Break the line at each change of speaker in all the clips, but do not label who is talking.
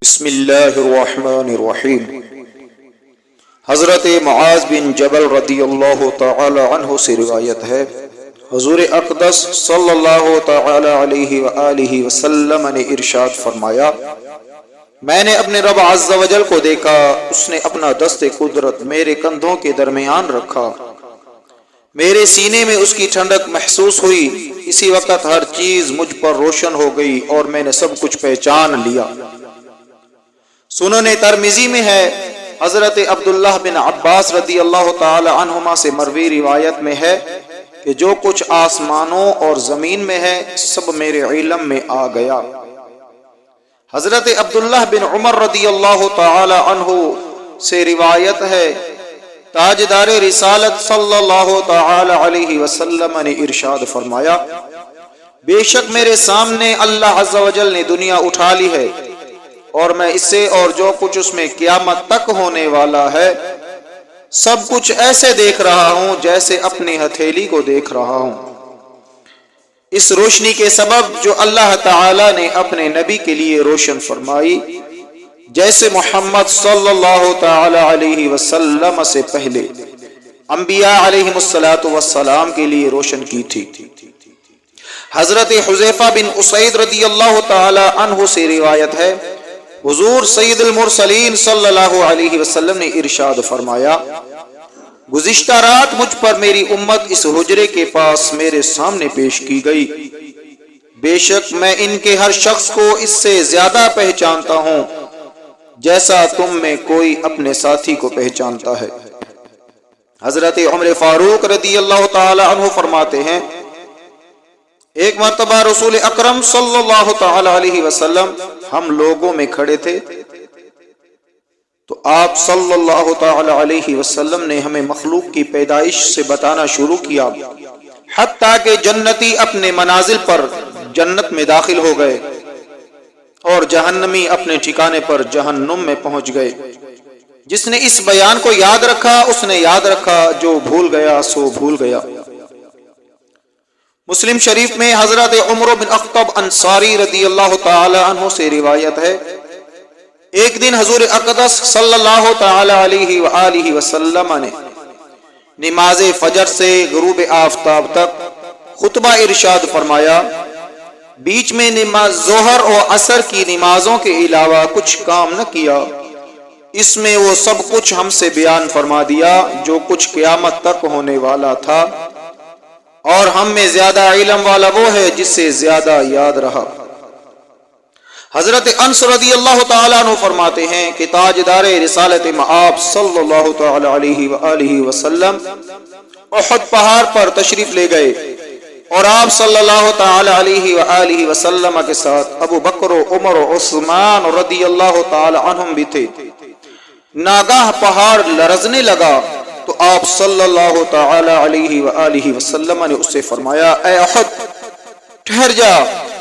بسم اللہ الرحمن الرحیم۔ حضرت معاذ بن جبل رضی اللہ تعالی عنہ سے روایت ہے، حضور اقدس صلی اللہ تعالی علیہ وآلہ وسلم نے ارشاد فرمایا، میں نے اپنے رب عز و جل کو دیکھا، اس نے اپنا دست قدرت میرے کندھوں کے درمیان رکھا، میرے سینے میں اس کی ٹھنڈک محسوس ہوئی، اسی وقت ہر چیز مجھ پر روشن ہو گئی اور میں نے سب کچھ پہچان لیا۔ سنن ترمذی میں ہے، حضرت عبداللہ بن عباس رضی اللہ تعالی عنہما سے مروی روایت میں ہے کہ جو کچھ آسمانوں اور زمین میں ہے سب میرے علم میں آ گیا۔ حضرت عبداللہ بن عمر رضی اللہ تعالی عنہ سے روایت ہے، تاجدار رسالت صلی اللہ تعالی علیہ وسلم نے ارشاد فرمایا، بے شک میرے سامنے اللہ عز و جل نے دنیا اٹھا لی ہے اور میں اسے اور جو کچھ اس میں قیامت تک ہونے والا ہے سب کچھ ایسے دیکھ رہا ہوں جیسے اپنی ہتھیلی کو دیکھ رہا ہوں۔ اس روشنی کے سبب جو اللہ تعالی نے اپنے نبی کے لیے روشن فرمائی، جیسے محمد صلی اللہ تعالی علیہ وسلم سے پہلے انبیاء علیہم السلام کے لیے روشن کی تھی۔ حضرت حذیفہ بن اسید رضی اللہ تعالی عنہ سے روایت ہے، حضور سید المرسلین صلی اللہ علیہ وسلم نے ارشاد فرمایا، گزشتہ رات مجھ پر میری امت اس حجرے کے پاس میرے سامنے پیش کی گئی، بے شک میں ان کے ہر شخص کو اس سے زیادہ پہچانتا ہوں جیسا تم میں کوئی اپنے ساتھی کو پہچانتا ہے۔ حضرت عمر فاروق رضی اللہ تعالی عنہ فرماتے ہیں، ایک مرتبہ رسول اکرم صلی اللہ تعالی علیہ وسلم ہم لوگوں میں کھڑے تھے تو آپ صلی اللہ تعالی علیہ وسلم نے ہمیں مخلوق کی پیدائش سے بتانا شروع کیا، حتیٰ کہ جنتی اپنے منازل پر جنت میں داخل ہو گئے اور جہنمی اپنے ٹھکانے پر جہنم میں پہنچ گئے۔ جس نے اس بیان کو یاد رکھا اس نے یاد رکھا، جو بھول گیا سو بھول گیا۔ مسلم شریف میں حضرت عمر بن اخطب انصاری رضی اللہ تعالی عنہ سے روایت ہے، ایک دن حضور اقدس صلی اللہ تعالی علیہ وآلہ وسلم نے نماز فجر سے غروب آفتاب تک خطبہ ارشاد فرمایا، بیچ میں نماز ظہر اور عصر کی نمازوں کے علاوہ کچھ کام نہ کیا، اس میں وہ سب کچھ ہم سے بیان فرما دیا جو کچھ قیامت تک ہونے والا تھا، اور ہم میں زیادہ علم والا وہ ہے جس سے زیادہ یاد رہا۔ حضرت انس رضی اللہ تعالیٰ عنہ فرماتے ہیں کہ تاجدار رسالت مآب صلی اللہ تعالی علیہ وآلہ وسلم احد پہاڑ پر تشریف لے گئے اور آپ صلی اللہ تعالی علیہ وآلہ وسلم کے ساتھ ابو بکر و عمر و عثمان رضی اللہ تعالی عنہم بھی تھے۔ ناگاہ پہاڑ لرزنے لگا تو آپ صلی اللہ تعالی علیہ وآلہ وسلم نے اس سے فرمایا، اے احد ٹھہر جا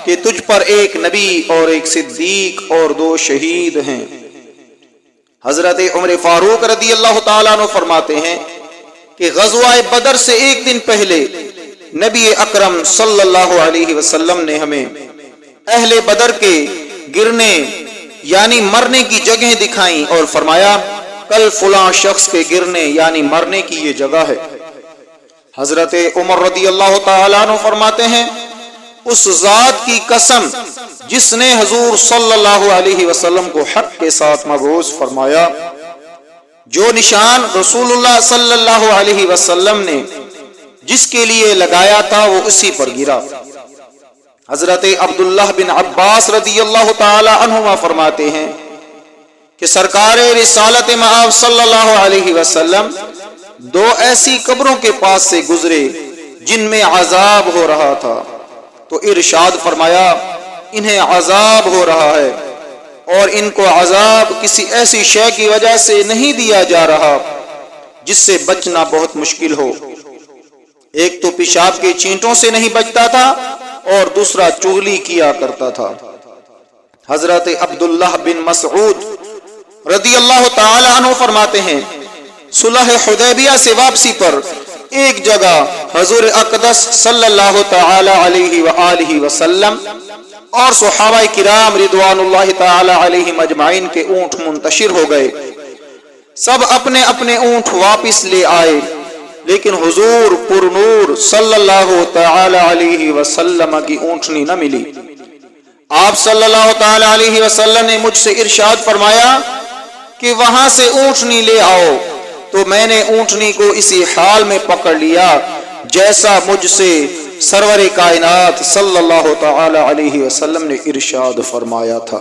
کہ تجھ پر ایک نبی اور ایک صدیق اور 2 شہید ہیں۔ حضرت عمر فاروق رضی اللہ تعالیٰ عنہ فرماتے ہیں کہ غزوہ بدر سے ایک دن پہلے نبی اکرم صلی اللہ علیہ وسلم نے ہمیں اہل بدر کے گرنے یعنی مرنے کی جگہیں دکھائیں اور فرمایا، کل فلاں شخص کے گرنے یعنی مرنے کی یہ جگہ ہے۔ حضرت عمر رضی اللہ تعالیٰ عنہ فرماتے ہیں، اس ذات کی قسم جس نے حضور صلی اللہ علیہ وسلم کو حق کے ساتھ مبعوث فرمایا، جو نشان رسول اللہ صلی اللہ علیہ وسلم نے جس کے لیے لگایا تھا وہ اسی پر گرا۔ حضرت عبداللہ بن عباس رضی اللہ تعالی عنہما فرماتے ہیں کہ سرکار رسالت مآب صلی اللہ علیہ وسلم 2 ایسی قبروں کے پاس سے گزرے جن میں عذاب ہو رہا تھا، تو ارشاد فرمایا، انہیں عذاب ہو رہا ہے اور ان کو عذاب کسی ایسی شے کی وجہ سے نہیں دیا جا رہا جس سے بچنا بہت مشکل ہو، ایک تو پیشاب کے چینٹوں سے نہیں بچتا تھا اور دوسرا چغلی کیا کرتا تھا۔ حضرت عبداللہ بن مسعود رضی اللہ تعالی عنہ فرماتے ہیں، صلح حدیبیہ سے واپسی پر ایک جگہ حضور اقدس صلی اللہ تعالی علیہ وآلہ وسلم اور صحابہ کرام رضوان اللہ تعالی علیہم اجمعین کے اونٹ منتشر ہو گئے، سب اپنے اپنے اونٹ واپس لے آئے، لیکن حضور پر نور صلی اللہ تعالی علیہ وسلم کی اونٹنی نہ ملی۔ آپ صلی اللہ تعالی علیہ وسلم نے مجھ سے ارشاد فرمایا کہ وہاں سے اونٹنی لے آؤ، تو میں نے اونٹنی کو اسی حال میں پکڑ لیا جیسا مجھ سے سرور کائنات صلی اللہ تعالی علیہ وسلم نے ارشاد فرمایا تھا۔